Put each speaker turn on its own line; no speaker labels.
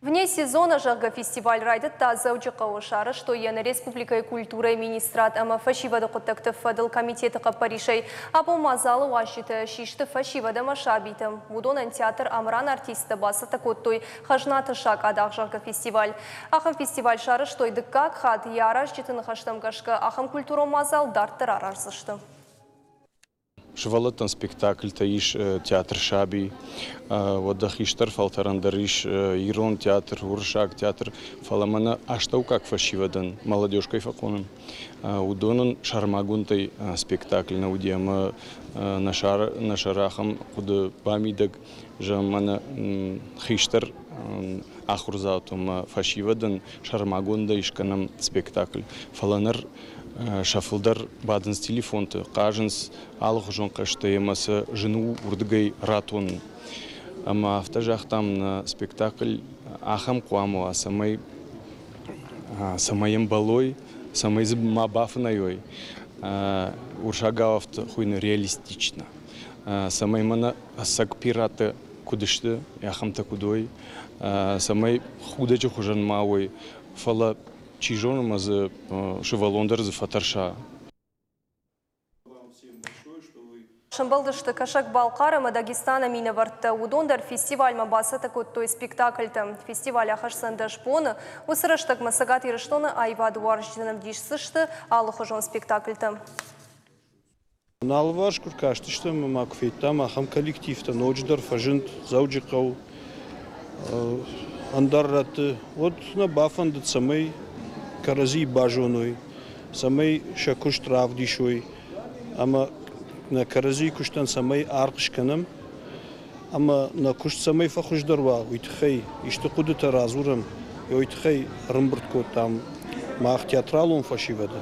Вне сезона жағы фестиваль райды таза ұжықауы шары, что яны Республика культуры министрат ама фашивады құттақты фадыл комитеті қаппаришай. Апу мазалы уашиты шишті фашивады машабитым. Удонын театр амран артисті басы такоттой хажнаты шак адақ жағы фестиваль. Ахым фестиваль шары, что иды как хат яраш жетіні хаштам кашка. Ахым культуру мазал дарттыр арарсышты.
Швалатан спектакль таиш театр Шаби, водахиштар фалтарандариш Ирон театр, Уршак театр, фаламана аштау как фашивадан, молодежкой факоном. Удонан шармагунтай спектакль на удема на шарахам куда бамидак жамана хиштар ахурзаутум фашивадан шармагунда ишканам спектакль. Фаланар шафылдар бадынс телефонты, қажынс алық жон қашты емасы жыну урдыгай ратон. Ама авта жақтам на спектакль ахам қуамуа, самайым балой, самайзы мабафынайой. Уршагавафты хуйны реалистично. Самаймана сак пираты кудышты, яхамта кудой. Самай худачы хужан мауой, фала чижоном за шевалондар за фатарша.
Шамбалдышты кашак балқарымы Дагестана мені вартты удондар фестиваль мабасы такой спектакльті. Фестиваль ахашсында шпоны, усырыштық масагат еріштоны айвады уаржденім дейшсышты алығы жон спектакльті.
Налваш күркаштышты макфейтам ахам коллективті ночдар фажынт зауджиқау андарраты. Вот на бафандыт самый карази бажоной, самый шакуш травдишой, ама на карази куштан самый аркшканым, ама на куш самый фахушдарва, уйтхай, ишты куды таразурам, уйтхай рымбыртко там мах театралун фашивада.